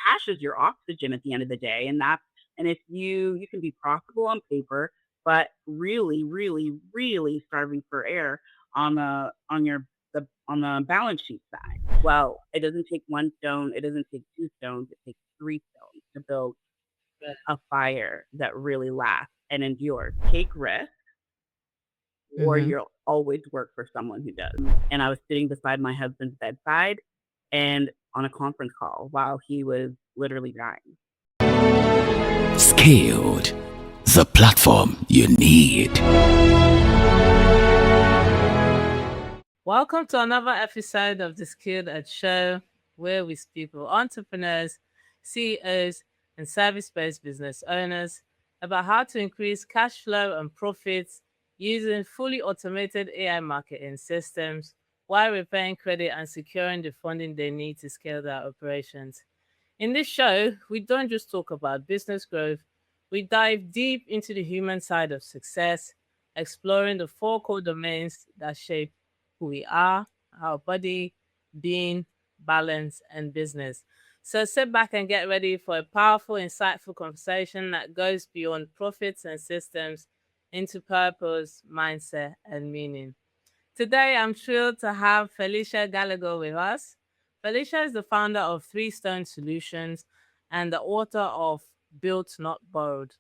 cash is your oxygen at the end of the day, and if you can be profitable on paper, but really, really, really starving for air on the balance sheet side. Well, it doesn't take one stone, it doesn't take two stones, it takes three stones to build a fire that really lasts and endures. Take risks, or Mm-hmm. you'll always work for someone who does. And I was sitting beside my husband's bedside and on a conference call while he was literally dying. Scaled, the platform you need. Welcome to another episode of the Skilled Ed Show, where we speak with entrepreneurs, CEOs, and service based business owners about how to increase cash flow and profits using fully automated AI marketing systems while repaying credit and securing the funding they need to scale their operations. In this show, we don't just talk about business growth, we dive deep into the human side of success, exploring the four core domains that shape who we are, our body, being, balance, and business. So sit back and get ready for a powerful, insightful conversation that goes beyond profits and systems into purpose, mindset, and meaning. Today, I'm thrilled to have Felicia Gallagher with us. Felicia is the founder of Three Stone Solutions and the author of Built Not Borrowed.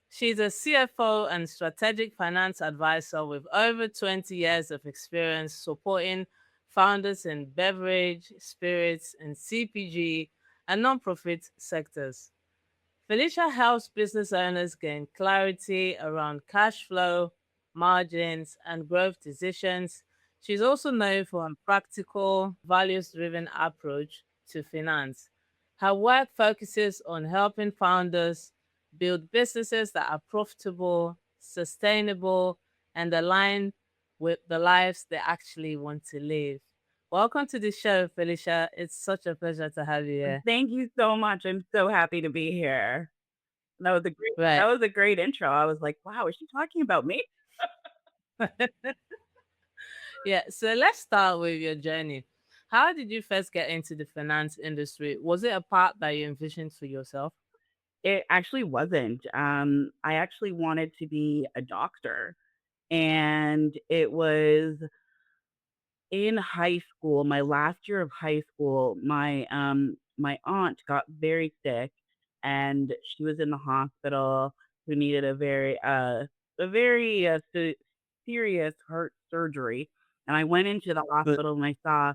She's a CFO and strategic finance advisor with over 20 years of experience supporting founders in beverage, spirits, and CPG and nonprofit sectors. Felicia helps business owners gain clarity around cash flow, margins, and growth decisions. She's also known for a practical, values driven approach to finance. Her work focuses on helping founders build businesses that are profitable, sustainable, and aligned with the lives they actually want to live. Welcome to the show, Felicia. It's such a pleasure to have you here. Thank you so much. I'm so happy to be here. That Right. was a great intro. I was like, "Wow, is she talking about me?" Yeah, so let's start with your journey. How did you first get into the finance industry? Was it a path that you envisioned for yourself? It actually wasn't. I actually wanted to be a doctor, and it was in high school, my last year of high school, my aunt got very sick, and she was in the hospital, who needed a very serious heart surgery, and I went into the But hospital and I saw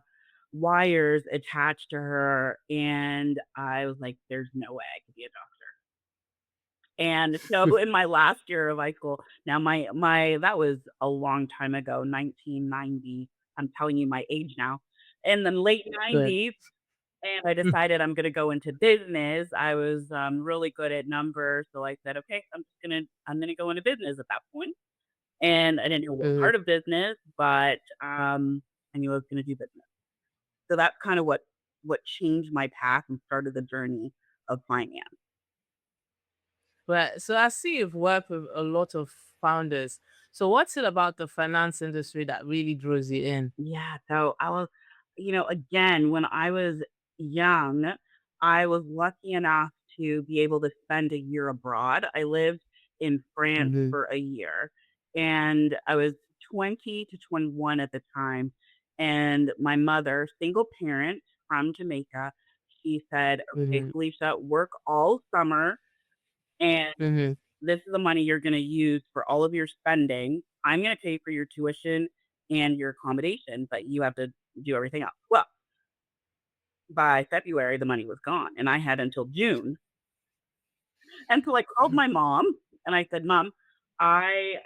wires attached to her, and I was like, "There's no way I could be a doctor." And so in my last year of high school, now my that was a long time ago, 1990. I'm telling you my age now. In the late but 90s, and I decided I'm gonna go into business. I was, really good at numbers, so I said, "Okay, I'm gonna go into business at that point." And I didn't know what Mhm. part of business, but, I knew I was gonna do business. So that's kind of what changed my path and started the journey of finance. Right. So I see you've worked with a lot of founders. So what's it about the finance industry that really draws you in? Yeah, so I was again, when I was young, I was lucky enough to be able to spend a year abroad. I lived in France Mhm. for a year, and I was 20 to 21 at the time, and my mother, single parent from Jamaica, she said, "Okay, Mhm. Felicia, work all summer, and Mhm. this is the money you're gonna use for all of your spending. I'm gonna pay for your tuition and your accommodation, but you have to do everything else." Well, by February, the money was gone, and I had until June. And so I called my mom and I said, "Mom, I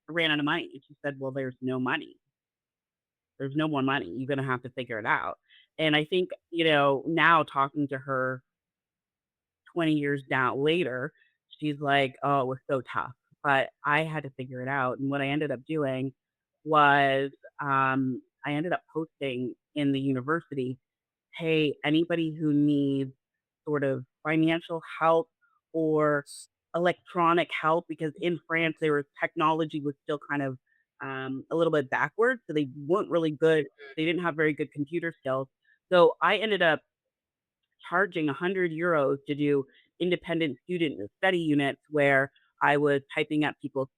ran out of money." And she said, "Well, there's no money. There's no more money. You're gonna have to figure it out." And I think, now talking to her 20 years down later, she's like, "Oh, it was so tough." But I had to figure it out. And what I ended up doing was I ended up posting in the university, "Hey, anybody who needs sort of financial help or electronic help," because in France, there was technology was still kind of a little bit backwards. So they weren't really good. They didn't have very good computer skills. So I ended up charging €100 to do independent student study units where I was typing up people's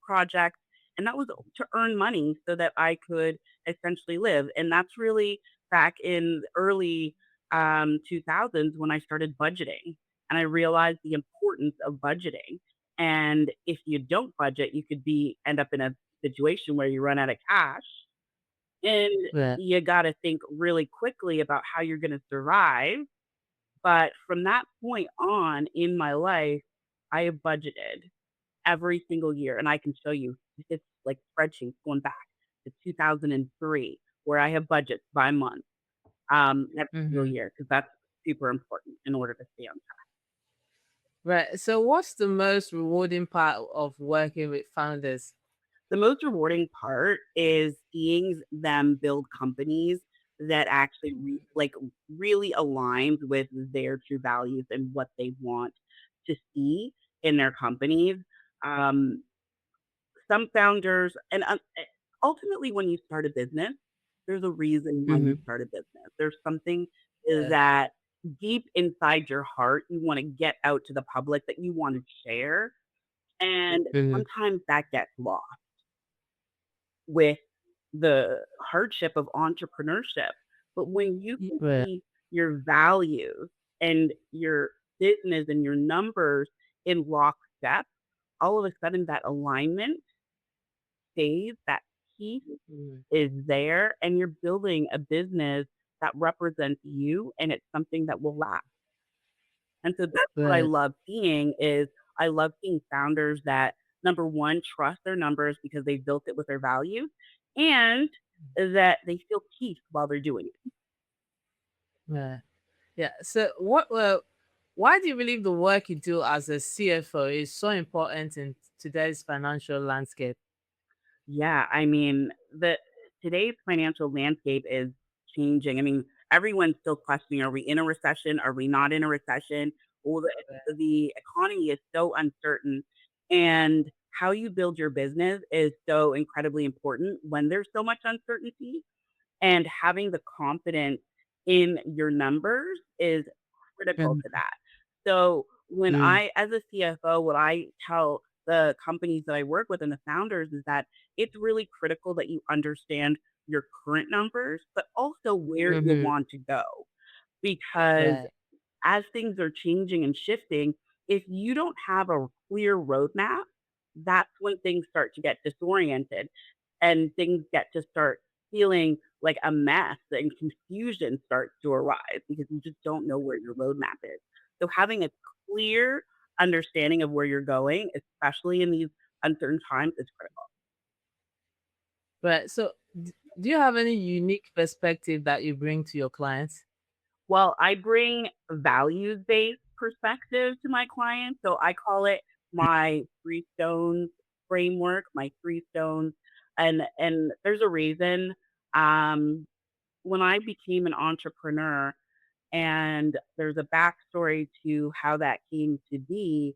projects, and that was to earn money so that I could essentially live. And that's really back in the early 2000s when I started budgeting, and I realized the importance of budgeting. And if you don't budget, you could be end up in a situation where you run out of cash, and Right. you got to think really quickly about how you're going to survive. But from that point on in my life, I have budgeted every single year, and I can show you it's like spreadsheets going back to 2003 where I have budgets by month, every single Mm-hmm. year because that's super important in order to stay on track. Right. So, what's the most rewarding part of working with founders? The most rewarding part is seeing them build companies that actually really aligns with their true values and what they want to see in their companies. Um, some founders and ultimately when you start a business, there's a reason why you Mm-hmm. start a business. There's something Yeah. that deep inside your heart you want to get out to the public that you want to share, and Mm-hmm. sometimes that gets lost with the hardship of entrepreneurship. But when you can Right. see your values and your business and your numbers in lockstep, all of a sudden that alignment stays, that peace Mhm. is there, and you're building a business that represents you and it's something that will last. And so that's what I Right. love seeing is I love seeing founders that number 1 trust their numbers because they built it with their values and that they feel peace while they're doing it. Right. Yeah. So, why do you believe the work you do as a CFO is so important in today's financial landscape? Yeah, I mean, the today's financial landscape is changing. I mean, everyone's still questioning, are we in a recession? Are we not in a recession? Well, the economy is so uncertain, and how you build your business is so incredibly important when there's so much uncertainty. And having the confidence in your numbers is critical to Mhm. that. So when Mm. I, as a CFO, what I tell the companies that I work with and the founders is that it's really critical that you understand your current numbers, but also where you Mhm. want to go. Because Right. as things are changing and shifting, if you don't have a clear roadmap, that's when things start to get disoriented and things get to start feeling like a mess and confusion starts to arise because you just don't know where your roadmap is. So having a clear understanding of where you're going, especially in these uncertain times, is critical. Right. So, do you have any unique perspective that you bring to your clients? Well, I bring values-based perspective to my clients, so I call it my 3 stones framework, my 3 stones, and there's a reason. Um, when I became an entrepreneur, and there's a backstory to how that came to be,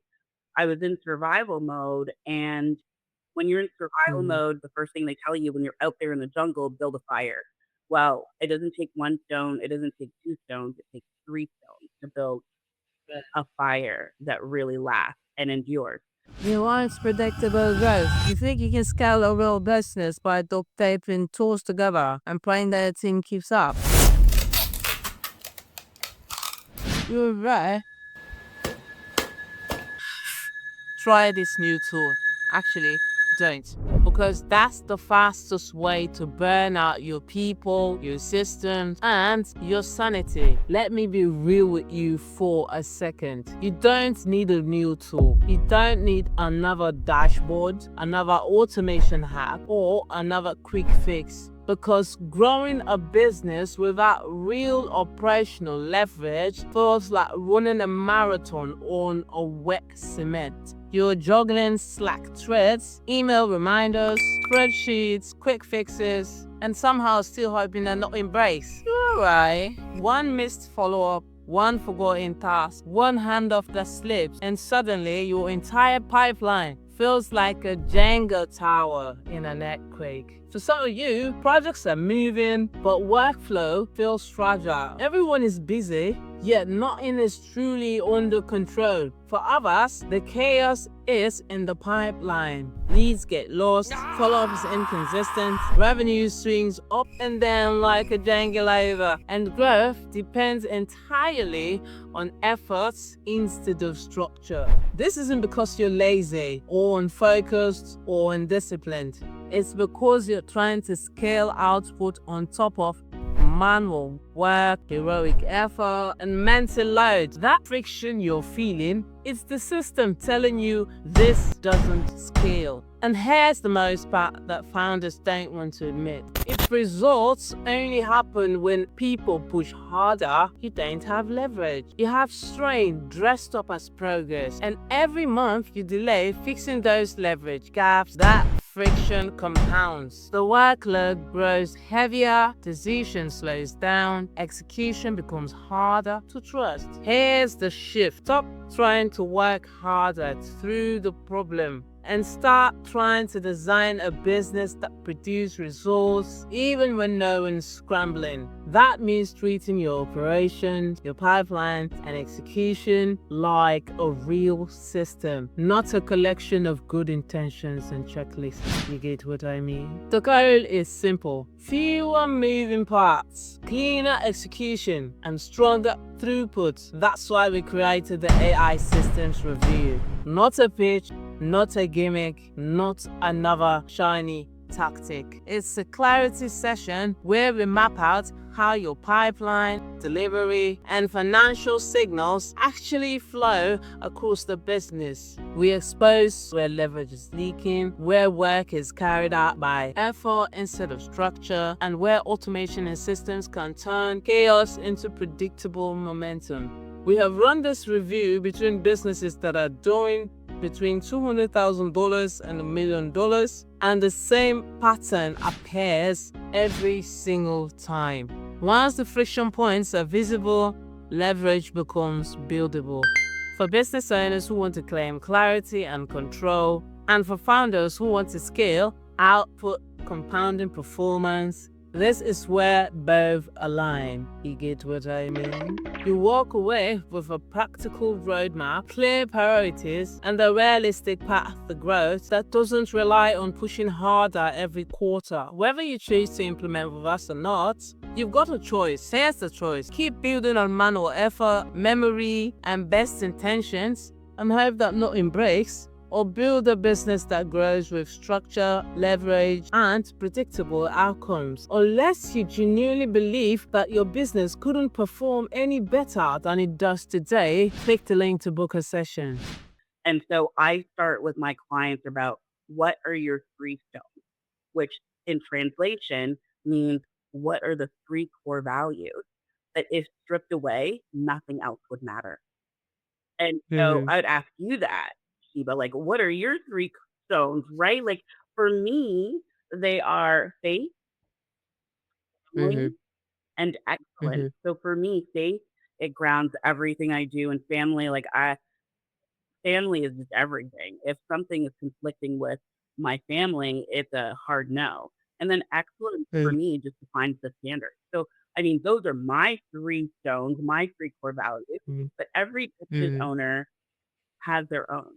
I was in survival mode, and when you're in survival Mhm. mode, the first thing they tell you when you're out there in the jungle, build a fire. Well, it doesn't take 1 stone, it doesn't take 2 stones, it takes 3 stones to build Right. a fire that really lasts and endures. You want predictable growth. You think you can scale a real business by duct taping tools together and praying that the team keeps up. You're right. Try this new tool. Actually, don't. Because that's the fastest way to burn out your people, your systems, and your sanity. Let me be real with you for a second. You don't need a new tool. You don't need another dashboard, another automation hack, or another quick fix. Because growing a business without real operational leverage feels like running a marathon on a wet cement. You're juggling Slack threads, email reminders, spreadsheets, quick fixes, and somehow still hoping they're not embraced. You're alright. One missed follow-up, one forgotten task, one handoff that slips, and suddenly your entire pipeline feels like a Jenga tower in an earthquake. For some of you, projects are moving, but workflow feels fragile. Everyone is busy, yet nothing is truly under control. For others, the chaos is in the pipeline. Leads get lost, follow-up is inconsistent, revenue swings up and down like a jangler, and growth depends entirely on efforts instead of structure. This isn't because you're lazy or unfocused or undisciplined. It's because you're trying to scale output on top of manual work, heroic effort, and mental load. That friction you're feeling, it's the system telling you this doesn't scale. And here's the most part that founders don't want to admit. If results only happen when people push harder, you don't have leverage. You have strain dressed up as progress. And every month you delay fixing those leverage gaps, that friction compounds. The workload grows heavier, decision slows down, execution becomes harder to trust. Here's the shift. Stop trying to work harder through the problem and start trying to design a business that produces results even when no one's scrambling. That means treating your operations, your pipeline, and execution like a real system, not a collection of good intentions and checklists. You get what I mean? The goal is simple. Fewer moving parts, cleaner execution, and stronger throughput. That's why we created the AI Systems Review. Not a pitch, not a gimmick, not another shiny tactic. It's a clarity session where we map out how your pipeline, delivery, and financial signals actually flow across the business. We expose where leverage is leaking, where work is carried out by effort instead of structure, and where automation and systems can turn chaos into predictable momentum. We have run this review between businesses that are doing between $200,000 and $1 million, and the same pattern appears every single time. Once the friction points are visible, leverage becomes buildable. For business owners who want to claim clarity and control, and for founders who want to scale output, compounding performance, this is where both align. You get what I mean? You walk away with a practical roadmap, clear priorities, and a realistic path to growth that doesn't rely on pushing harder every quarter. Whether you choose to implement with us or not, you've got a choice. Here's the choice. Keep building on manual effort, memory, and best intentions, and hope that nothing breaks, or build a business that grows with structure, leverage, and predictable outcomes. Unless you genuinely believe that your business couldn't perform any better than it does today, click the link to book a session. And so I start with my clients about what are your 3 stones, which in translation means what are the 3 core values that if stripped away, nothing else would matter. And so I would ask you that, Sheba, like, what are your 3 stones, right? Like, for me, they are faith, family, and excellence. So for me, faith, it grounds everything I do, and family, like, family is just everything. If something is conflicting with my family, it's a hard no. And then excellence for me just defines the standard. So, I mean, those are my 3 stones, my 3 core values, but every business owner has their own.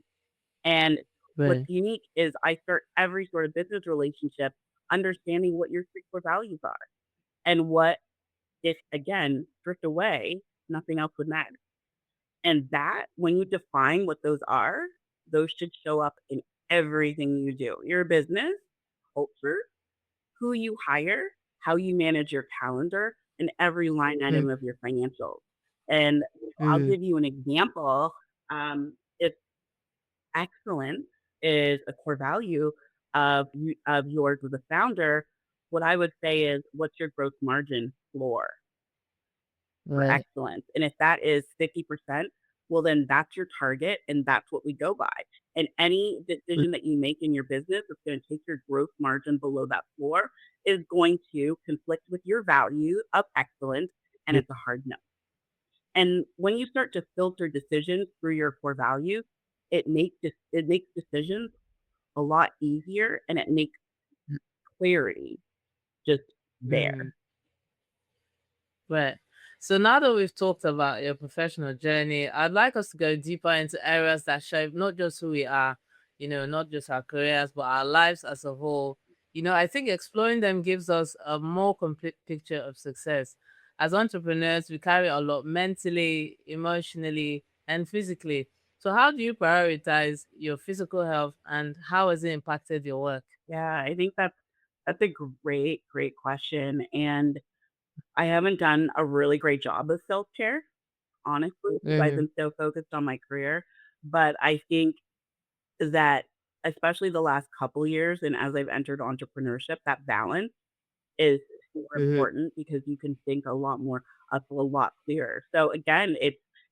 And what's unique is I start every sort of business relationship understanding what your 3 core values are and what, if again, stripped away, nothing else would matter. And that, when you define what those are, those should show up in everything you do. Your business, culture, who you hire, how you manage your calendar, and every line item of your financials. And I'll give you an example. If excellence is a core value of yours as a founder, what I would say is, what's your gross margin floor for excellence? And if that is 50%, well, then that's your target and that's what we go by. And any decision that you make in your business that's going to take your gross margin below that floor is going to conflict with your value of excellence, and it's a hard no. And when you start to filter decisions through your core values, it makes decisions a lot easier, and it makes clarity just Mm-hmm. there. Right. So now that we've talked about your professional journey, I'd like us to go deeper into areas that shape not just who we are, not just our careers, but our lives as a whole. I think exploring them gives us a more complete picture of success. As entrepreneurs, we carry a lot mentally, emotionally, and physically. So, how do you prioritize your physical health and how has it impacted your work? Yeah, I think that's a great question, and I haven't done a really great job of self-care, honestly, because I've Mm-hmm. been so focused on my career, but I think that especially the last couple years and as I've entered entrepreneurship, that balance is super Mm-hmm. important because you can think a lot clearer. So again,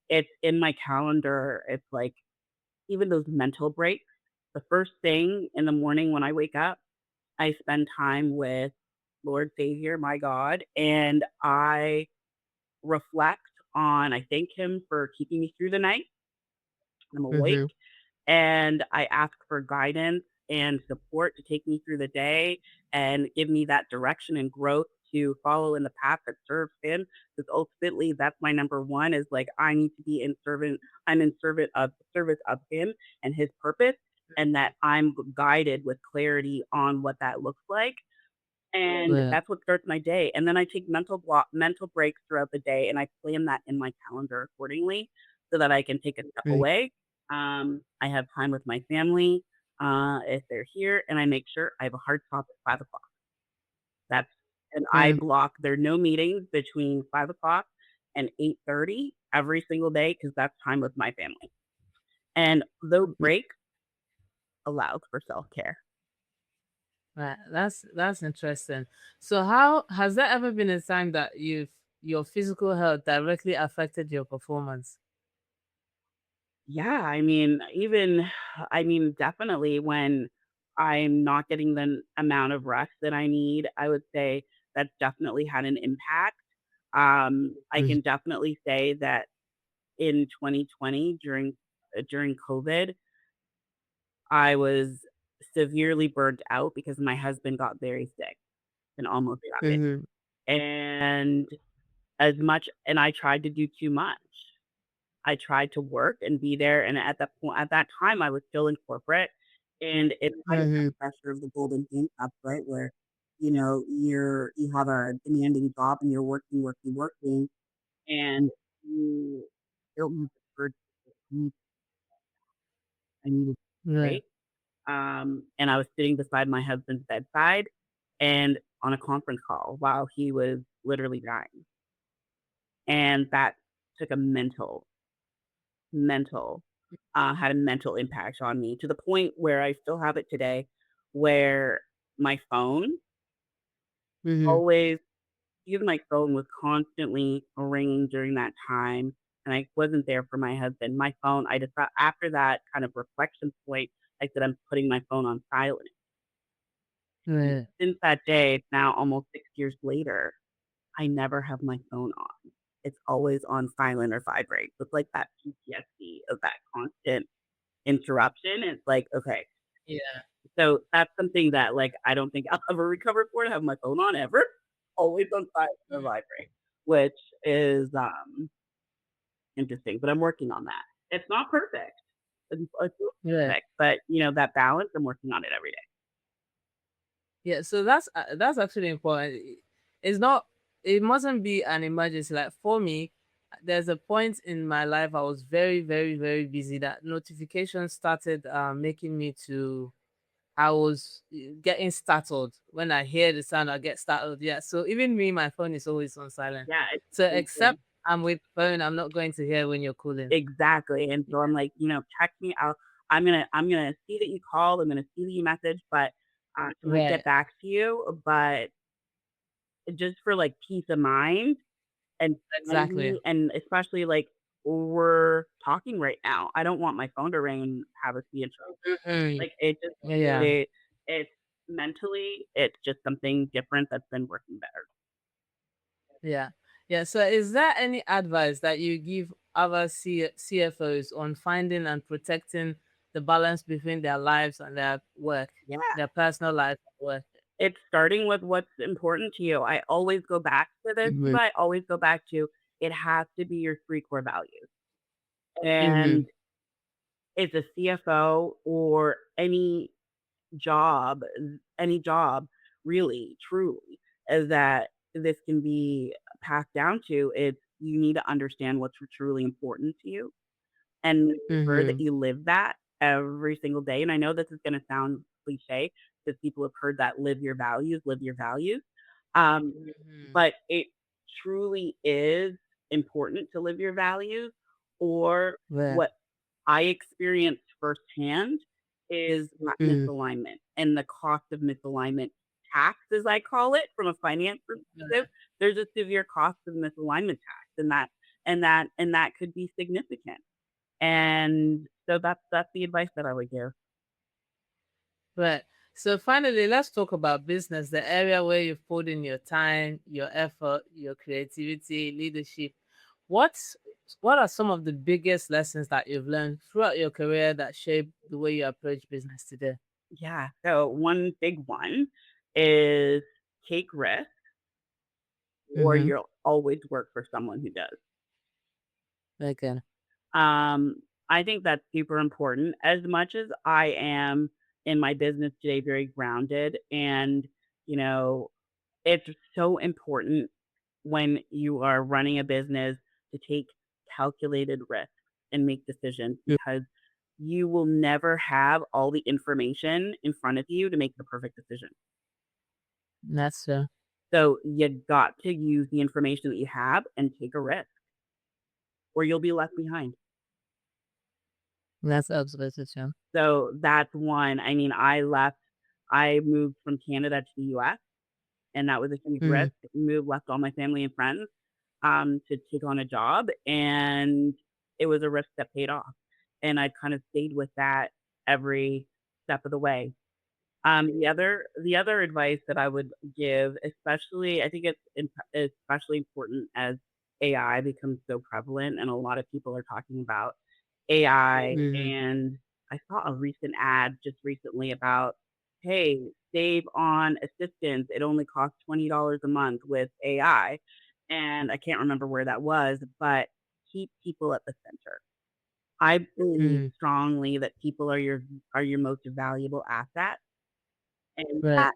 it's in my calendar. It's like even those mental breaks. The first thing in the morning when I wake up, I spend time with Lord Savior, my God, and I reflect I thank him for keeping me through the night. I'm awake Mm-hmm. and I ask for guidance and support to take me through the day and give me that direction and growth to follow in the path that serves him. Because ultimately, that's my number one is like I need to be in servant. I'm in service of him and his purpose, and that I'm guided with clarity on what that looks like and Right. that's what starts my day, and then I take mental breaks throughout the day, and I plan that in my calendar accordingly so that I can take a step Right. away. I have time with my family, if they're here, and I make sure I have a hard stop at 5 o'clock. That's and I Right. block there are no meetings between 5 o'clock and 8:30 every single day because that's time with my family. And though break allows for self-care. Right. That's interesting. So how has there ever been a time that your physical health directly affected your performance? Yeah, definitely when I'm not getting the amount of rest that I need, I would say that's definitely had an impact. I Mm. can definitely say that in 2020 during COVID, I was severely burned out because my husband got very sick and almost died. Mhm. And I tried to do too much. I tried to work and be there, and at that time, I was still in corporate, and it's kind of that Mhm. pressure of the golden handcuffs, right? Where, you have a demanding job and you're working, and you don't have the urge to eat. I needed a Right. break. And I was sitting beside my husband's bedside and on a conference call while he was literally dying, and that took a mental had a mental impact on me to the point where I still have it today, where my phone Mhm. always even my phone was constantly ringing during that time, and I wasn't there for my husband. My phone, I just after that kind of reflection point, I said, "I'm putting my phone on silent." And Right. since that day, it's now almost 6 years later, I never have my phone on. It's always on silent or vibrate. It's like that PTSD of that constant interruption. It's like, okay, Yeah. so that's something that, like, I don't think I'll ever recover for to have my phone on ever. Always on silent or vibrate, which is, interesting, but I'm working on that. It's not perfect. It's not Yeah. perfect, but, that balance, I'm working on it every day. Yeah. So that's actually important. It's not. It mustn't be an emergency. Like for me, there's a point in my life I was very, very, very busy that notifications started making me to I was getting startled. When I hear the sound, I get startled. Yeah. So even me, my phone is always on silent. Yeah, it's So the same thing. except I'm with phone, I'm not going to hear when you're calling. Exactly, and so I'm like, text me, I'm gonna see that you called, I'm gonna see that you messaged, but, can I get Right. back to you? But just for, like, peace of mind and Exactly. sanity, and especially, like, we're talking right now. I don't want my phone to ring and have us be in trouble. Mhm. Like, it just Yeah. really it's mentally, it's just something different that's been working better. Yeah. Yeah. So is there any advice that you give other CFOs on finding and protecting the balance between their lives and their work, Yeah, their personal life and work? It's starting with what's important to you. I always go back to this, Mm-hmm. but I always go back to it has to be your 3 core values. Mm-hmm. And as a CFO or job any job really, truly, is that this can be passed down to, it's you need to understand what's truly important to you and make sure that Mm-hmm. you live that every single day. And I know this is gonna sound cliche because people have heard that live your values. Um, Mm-hmm. but it truly is important to live your values, or Right. what I experienced firsthand is that Mm-hmm. misalignment and the cost of misalignment tax, as I call it, from a finance perspective. There's a severe cost of misalignment tax, and that could be significant. And so that's the advice that I would give. Right. So finally, let's talk about business, the area where you've put in your time, your effort, your creativity, leadership. What's what are some of the biggest lessons that you've learned throughout your career that shape the way you approach business today? Yeah. So one big one is take risks, or Mm-hmm. you'll always work for someone who does. Okay. Um, I think that's super important. As much as I am in my business today very grounded, and you know, it's so important when you are running a business to take calculated risks and make decisions, Mm. because you will never have all the information in front of you to make the perfect decision. That's So you got to use the information that you have and take a risk, or you'll be left behind. that's absolutely true. So that's one. I mean, I moved from Canada to the US, and that was a huge Mm-hmm. risk. Moved, left all my family and friends to take on a job, and it was a risk that paid off. And I kind of stayed with that every step of the way. The other advice that I would give, especially, I think especially important as AI becomes so prevalent, and a lot of people are talking about AI. Mm-hmm. And I saw a recent ad just recently about, hey, save on assistance. It only costs $20 a month with AI, and I can't remember where that was, but keep people at the center. I believe Mm-hmm. strongly that people are your most valuable asset, and Right. that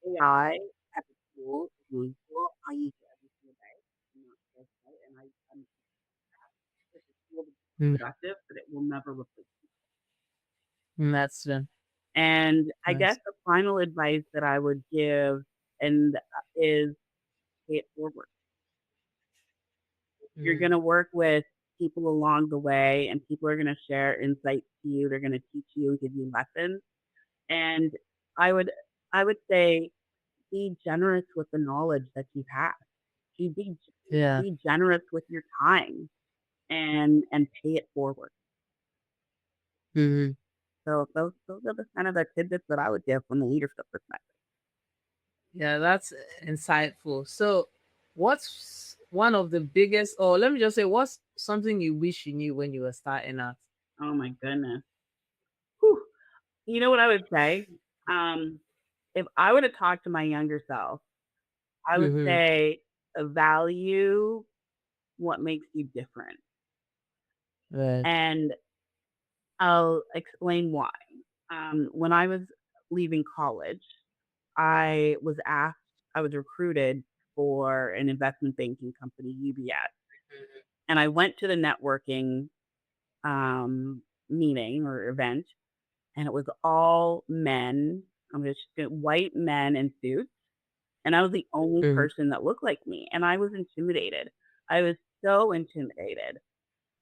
AI as a tool is really cool. I use it every single day. Not just right, and I'm it's a tool to be Mm. productive, but it will never replace you. That's true. And I guess That's the final advice that I would give is pay it forward. You're mm-hmm. gonna work with people along the way, and people are gonna share insights to you. They're gonna teach you and give you lessons. And I would I would say be generous with the knowledge that you have. Be be Yeah. be generous with your time, and pay it forward. Mm-hmm. So those are the kind of the tidbits that I would give from the leadership perspective. Yeah, that's insightful. So, what's one of the biggest, or let me just say, what's something you wish you knew when you were starting out? Oh my goodness. Whew. You know what I would say? Um, if I would have talked to my younger self, I would Mm-hmm. say value what makes you different. Right. And I'll explain why. When I was leaving college, I was recruited for an investment banking company, UBS. And I went to the networking meeting or event, and it was all men. I'm just white men in suits, and I was the only Mm-hmm. person that looked like me, and I was intimidated. I was so intimidated,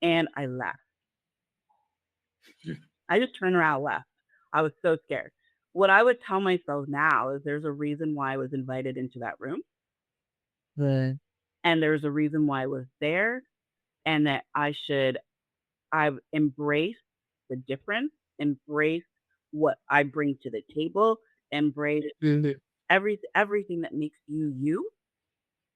and I left. I just turned around and left. I was so scared. What I would tell myself now is there's a reason why I was invited into that room, Right. and there's a reason why I was there, and that I've embraced the difference, embraced what I bring to the table, embrace Mm-hmm. everything that makes you you.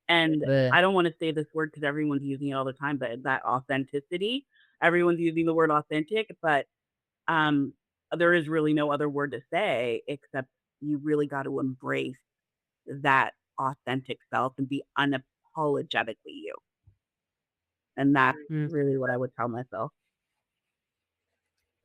And Right. I don't want to say this word because everyone's using it all the time, but that authenticity, everyone's using the word authentic, but um, there is really no other word to say except you really got to embrace that authentic self and be unapologetically you. And that's Mm, really what I would tell myself.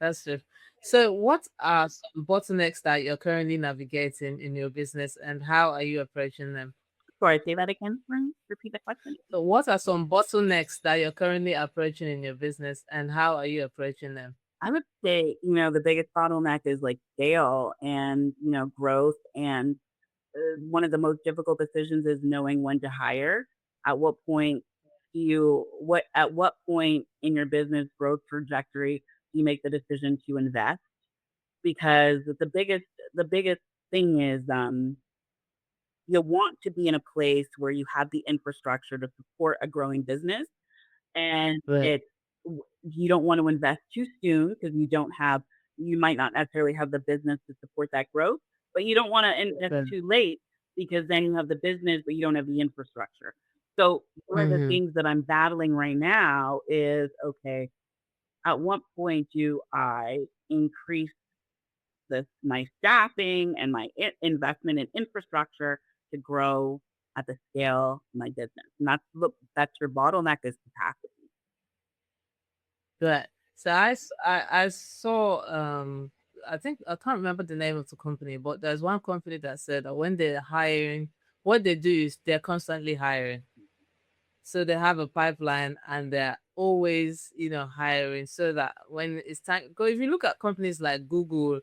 that's true. So, what are some bottlenecks that you're currently navigating in your business, and how are you approaching them? Sorry, say that again. Repeat the question. So, what are some bottlenecks that you're currently approaching in your business, and how are you approaching them? I would say, the biggest bottleneck is like scale and, growth. And one of the most difficult decisions is knowing when to hire. At what point at what point in your business growth trajectory do you make the decision to invest? Because the biggest thing is, you want to be in a place where you have the infrastructure to support a growing business, and Right. you don't want to invest too soon because you might not necessarily have the business to support that growth, but you don't want to invest Right. too late because then you have the business, but you don't have the infrastructure. So one of the Mm-hmm. things that I'm battling right now is, okay, at what point do I increase my staffing and my investment in infrastructure to grow at the scale of my business? And that's your bottleneck is capacity. Right. So I saw I think I can't remember the name of the company, but there's one company that said that when they're hiring, what they do is they're constantly hiring. So they have a pipeline and they're always, hiring so that when it's time, because if you look at companies like Google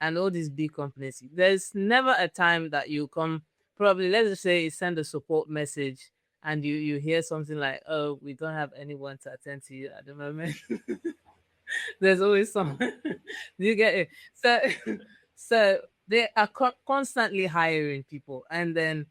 and all these big companies, there's never a time that you come, probably, let's just say, you send a support message and you hear something like, oh, we don't have anyone to attend to you at the moment. There's always someone. Do you get it? So, so they are constantly hiring people, and then,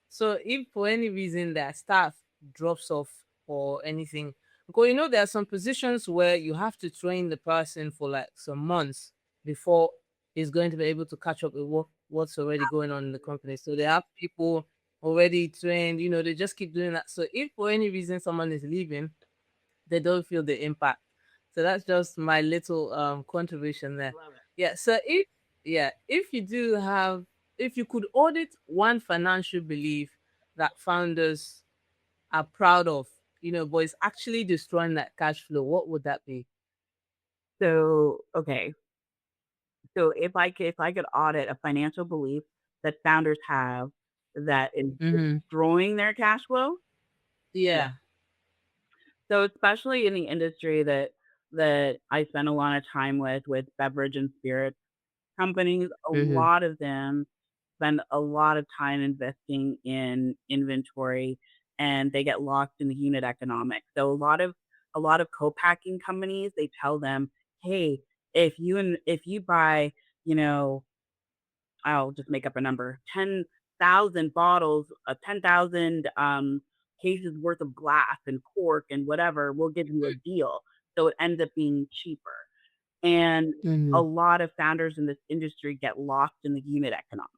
so if for any reason their staff drops off or anything, because there are some positions where you have to train the person for like some months before he's going to be able to catch up with what's already going on in the company. So they have people already trained. They just keep doing that. So if for any reason someone is leaving, they don't feel the impact. So that's just my little contribution there. Love it. Yeah. So if you could audit one financial belief that founders are proud of, but it's actually destroying that cash flow, what would that be? So, okay. So if I could audit a financial belief that founders have that is Mm-hmm. destroying their cash flow, yeah. Yeah. So especially in the industry that I spend a lot of time with beverage and spirits companies, a Mm-hmm. lot of them spend a lot of time investing in inventory, and they get lost in the unit economics. So a lot of co-packing companies, they tell them, "Hey, if you buy, you know, I'll just make up a number, 10,000 bottles, 10,000 cases worth of glass and cork and whatever, we'll give you a deal." So it ends up being cheaper. And Mm-hmm. a lot of founders in this industry get lost in the unit economics.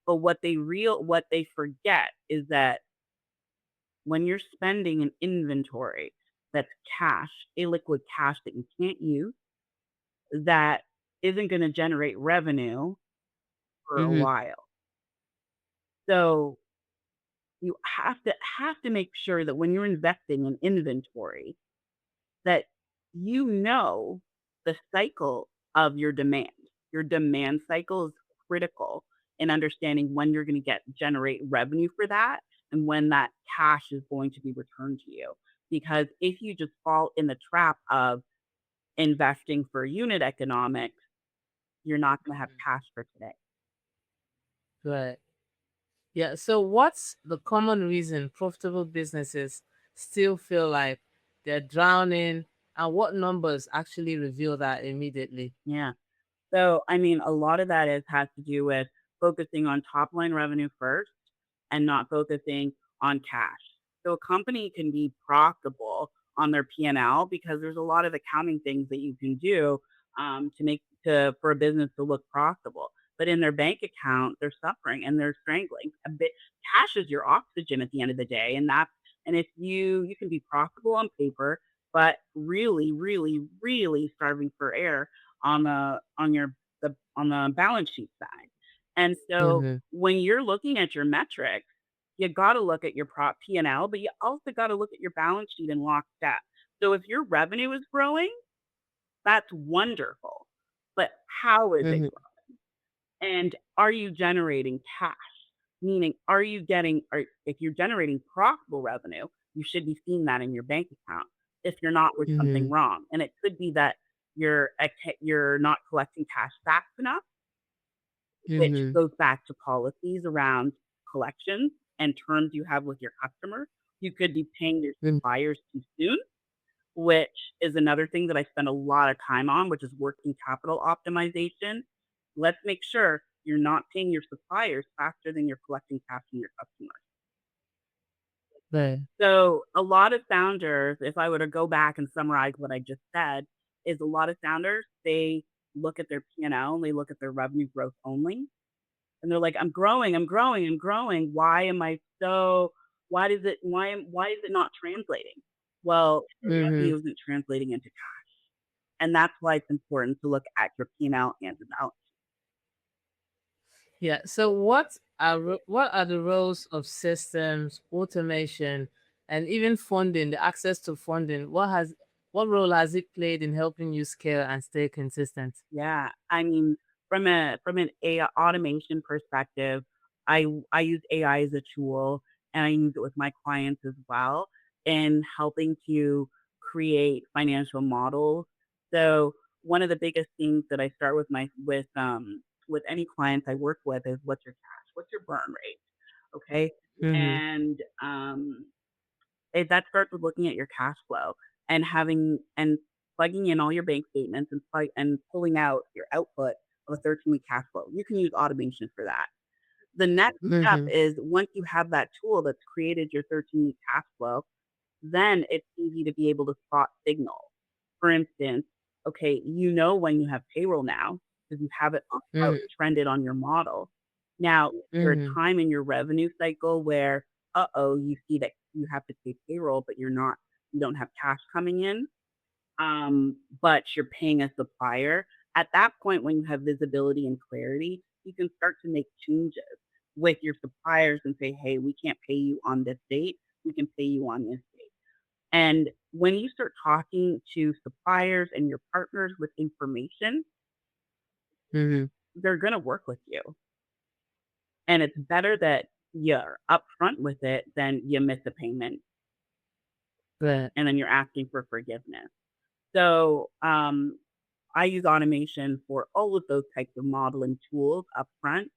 But what they forget is that when you're spending an inventory that's cash, illiquid cash that you can't use, that isn't going to generate revenue for a Mm-hmm. while. So you have to make sure that when you're investing in inventory, that you know the cycle of your demand. Your demand cycle is critical in understanding when you're going to generate revenue for that and when that cash is going to be returned to you. Because if you just fall in the trap of investing for unit economics, you're not going to have cash for today. Right. Yeah. So what's the common reason profitable businesses still feel like they're drowning, and what numbers actually reveal that immediately? Yeah. So, I mean, a lot of that has to do with focusing on top line revenue first and not focusing on cash. So a company can be profitable on their P&L because there's a lot of accounting things that you can do for a business to look profitable. But in their bank account, they're suffering and they're strangling. Cash is your oxygen at the end of the day, and if you can be profitable on paper, but really, really, really starving for air on the balance sheet side. And so Mhm. when you're looking at your metrics, you got to look at your prop P&L, but you also got to look at your balance sheet in lockstep. So if your revenue is growing, that's wonderful. But how is it Mhm. growing? And are you generating cash? Meaning, are you getting, or if you're generating profitable revenue, you should be seeing that in your bank account. If you're not, there's something Mhm. wrong. And it could be that you're not collecting cash fast enough, which Mhm. goes back to policies around collections and terms you have with your customers. You could be paying your Mhm. suppliers too soon, which is another thing that I spend a lot of time on, which is working capital optimization. Let's make sure you're not paying your suppliers faster than you're collecting cash from your customers. Right. So a lot of founders, if I were to go back and summarize what I just said, is a lot of founders, they look at their P&L and they look at their revenue growth only. And they're like, I'm growing, I'm growing, I'm growing. Why am I so why is it not translating? Well, your Mhm. revenue isn't translating into cash. And that's why it's important to look at your P&L and the balance. Yeah. So what are the roles of systems, automation, and even funding, the access to funding? What role has it played in helping you scale and stay consistent? Yeah, I mean, from an AI automation perspective, I use AI as a tool, and I use it with my clients as well in helping to create financial models. So one of the biggest things that I start with any clients I work with is what's your cash? What's your burn rate? Okay. Mhm. And that starts with looking at your cash flow and plugging in all your bank statements and pulling out your output of a 13-week cash flow. You can use automation for that. The next step Mhm. is once you have that tool that's created your 13-week cash flow, then it's easy to be able to spot signals. For instance, okay, you know when you have payroll now because you have it out Mhm. trended on your model. Now, is there a Mhm. time in your revenue cycle where, uh-oh, you see that you have to pay payroll, but you don't have cash coming in, but you're paying a supplier? At that point, when you have visibility and clarity, you can start to make changes with your suppliers and say, hey, we can't pay you on this date. We can pay you on this date. And when you start talking to suppliers and your partners with information, Mhm. they're going to work with you. And it's better that you're upfront with it than you miss a payment Right. and then you're asking for forgiveness. So, I use automation for all of those types of modeling tools upfront.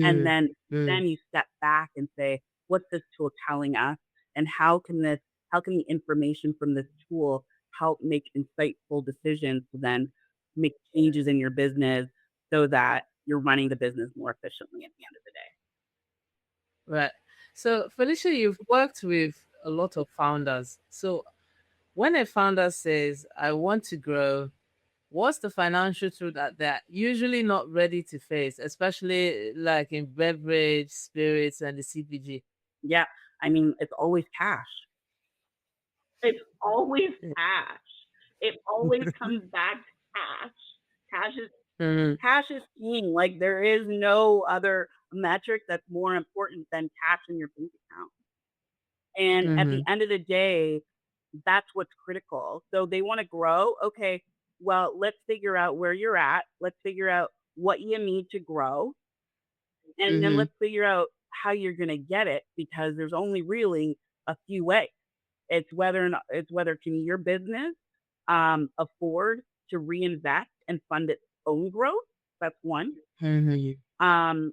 And Mhm. Mhm. then you step back and say, "What's this tool telling us? And how can the information from this tool help make insightful decisions to then make changes in your business so that you're running the business more efficiently at the end of the day?" Right. So, Felicia, you've worked with a lot of founders. So, when a founder says, I want to grow, what's the financial truth that they're usually not ready to face, especially like in beverage, spirits, and the CPG? Yeah, I mean, it's always cash. It's always cash. It always comes back to cash. Cash is Mhm. cash is king. Like, there is no other metric that's more important than cash in your bank account. And at the Mhm. end of the day, that's what's critical. So they wanna grow, okay, well, let's figure out where you're at. Let's figure out what you need to grow, and then Mhm. let's figure out how you're gonna get it because there's only really a few ways. It's whether can your business, afford to reinvest and fund its own growth? That's one. Mhm.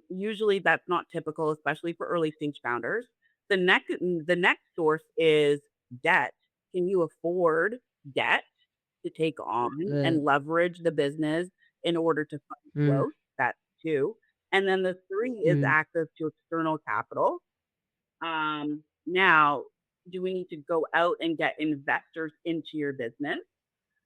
Usually that's not typical, especially for early stage founders. The next source is debt. Can you afford debt to take on Right. and leverage the business in order to fund Mhm. growth? That's two. And then the three is Mhm. access to external capital. Now, do we need to go out and get investors into your business?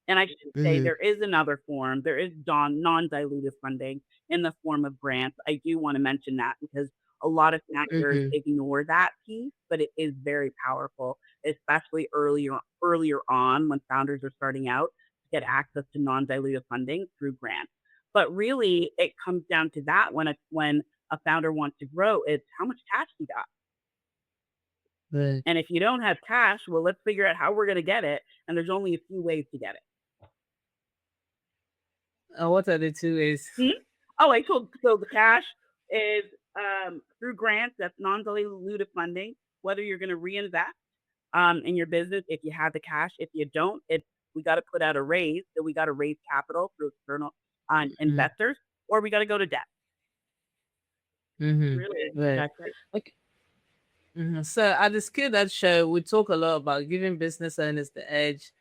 And I should say Mhm. there is another form. There is non-dilutive funding in the form of grants. I do want to mention that because a lot of founders Mhm. ignore that piece, but it is very powerful, especially earlier on when founders are starting out to get access to non-dilutive funding through grants. But really, it comes down to that when a founder wants to grow, it's how much cash you got. Right. And if you don't have cash, well, let's figure out how we're going to get it. And there's only a few ways to get it. And what are the two ways? Oh, I told so the cash is through grants. That's non-dilutive funding. Whether you're going to reinvest in your business if you have the cash. If you don't, we got to put out a raise. So we got to raise capital through external Mm-hmm. investors, or we got to go to debt. Really, Right. that's it. Okay. So at the Skill That Show, we talk a lot about giving business owners the edge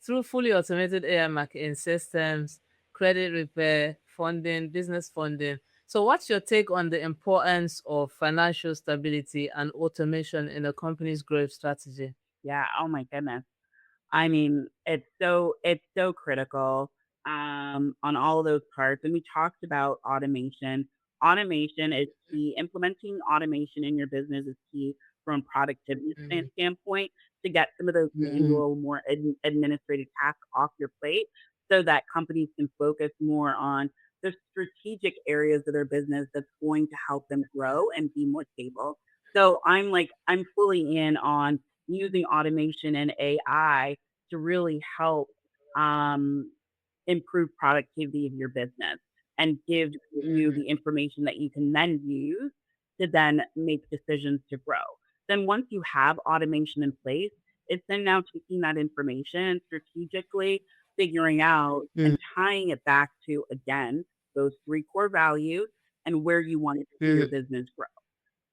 through fully automated AI marketing systems, credit repair, funding, business funding. So, what's your take on the importance of financial stability and automation in a company's growth strategy? Yeah. Oh my goodness. I mean, it's so critical on all of those parts. And we talked about automation. Automation is key. Implementing automation in your business is key from productivity Mm-hmm. standpoint to get some of those Mm-hmm. manual, more administrative tasks off your plate, so that companies can focus more on the strategic areas of their business that's going to help them grow and be more stable. So I'm fully in on using automation and AI to really help um, improve productivity of your business and give you Mm-hmm. the information that you can then use to then make decisions to grow. Then once you have automation in place, it's then now taking that information strategically, figuring out and tying it back to, again, those three core values and where you want to see your Mm-hmm. business grow.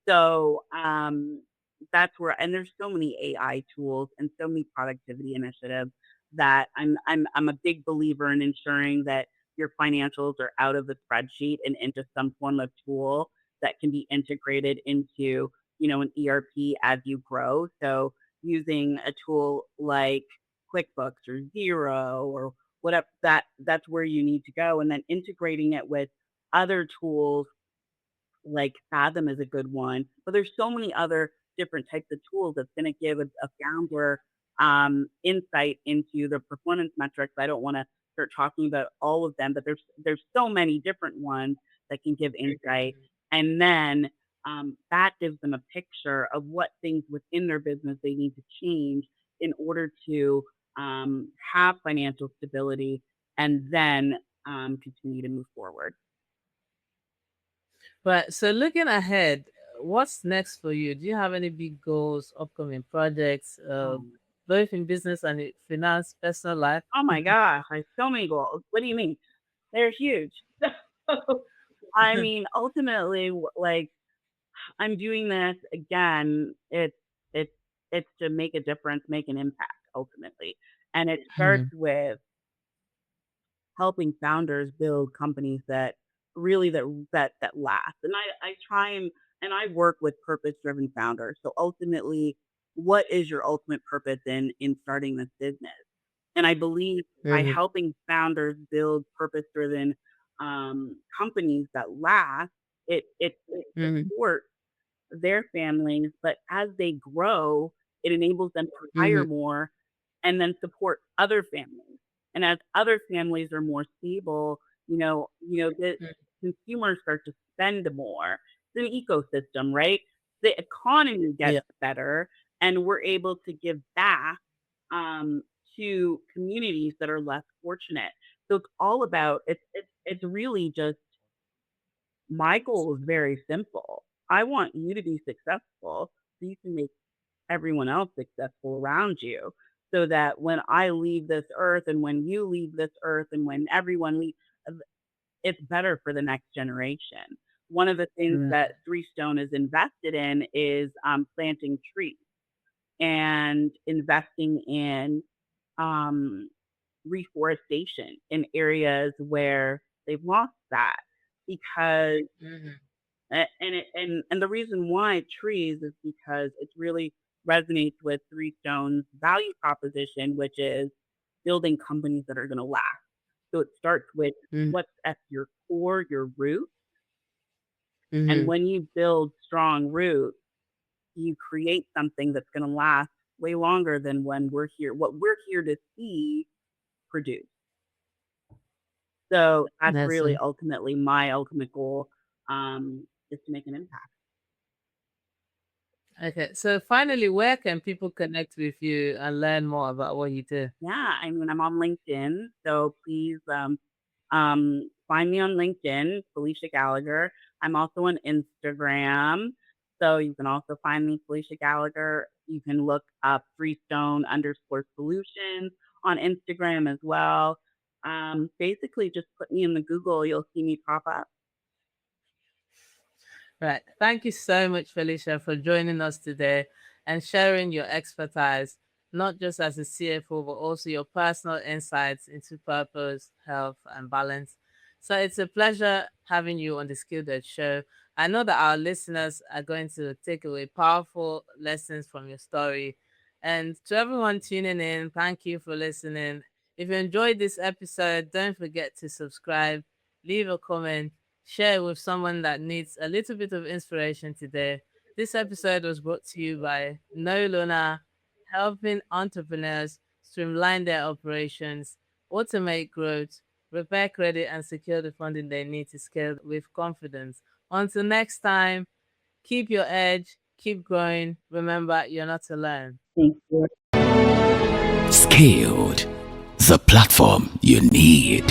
So, that's where and there's so many AI tools and so many productivity initiatives that I'm a big believer in ensuring that your financials are out of the spreadsheet and into some form of tool that can be integrated into, an ERP as you grow. So, using a tool like QuickBooks or Xero or whatever that's where you need to go, and then integrating it with other tools like Fathom is a good one, but there's so many other different types of tools that's gonna give a founder, insight into the performance metrics. I don't wanna start talking about all of them, but there's so many different ones that can give insight, and then, that gives them a picture of what things within their business they need to change in order to, have financial stability and then, continue to move forward. Right. So looking ahead, what's next for you? Do you have any big goals, upcoming projects, Um both in business and in finance, personal life? Oh my gosh, I have so many goals. What do you mean? They're huge. So, I mean, ultimately, I'm doing this again. It's it's to make a difference, make an impact ultimately, and it starts Mhm. with helping founders build companies that really that last. And I try and I work with purpose-driven founders. So ultimately, what is your ultimate purpose in starting this business? And I believe by Mhm. helping founders build purpose-driven companies that last, it Mhm. supports their families, but as they grow, it enables them to hire Mhm. more and then support other families. And as other families are more stable, the consumers start to spend more. It's an ecosystem, right? The economy gets Yeah. better, and we're able to give back um, to communities that are less fortunate. So it's all about it's really just my goal is very simple. I want you to be successful so you can make everyone else successful around you. So that when I leave this earth and when you leave this earth and when everyone leaves, it's better for the next generation. One of the things Right. that Three Stone is invested in is planting trees and investing in um, reforestation in areas where they've lost that because Mhm. and the reason why trees is because it really resonates with Three Stone's value proposition, which is building companies that are going to last. So it starts with Mhm. what's at your core, your root, and Mhm. when you build strong roots, you create something that's going to last way longer than when we're here. What we're here to see produce. So that's That's really it. ultimately my ultimate goal, just to make an impact. Okay, so finally, where can people connect with you and learn more about what you do? Yeah, I mean, I'm on LinkedIn, so please find me on LinkedIn, Felicia Gallagher. I'm also on Instagram, so you can also find me, Felicia Gallagher. You can look up Freestone_Solutions on Instagram as well. Basically, just put me in the Google, you'll see me pop up. Right. Thank you so much, Felicia, for joining us today and sharing your expertise, not just as a CFO, but also your personal insights into purpose, health, and balance. So it's a pleasure having you on the Skilled Edge Show. I know that our listeners are going to take away powerful lessons from your story. And to everyone tuning in, thank you for listening. If you enjoyed this episode, don't forget to subscribe, leave a comment, share with someone that needs a little bit of inspiration today. This episode was brought to you by No Luna, helping entrepreneurs streamline their operations, automate growth, repair credit, and secure the funding they need to scale with confidence. Until next time, keep your edge, keep growing. Remember, you're not alone. Thank you. Skilled, the platform you need.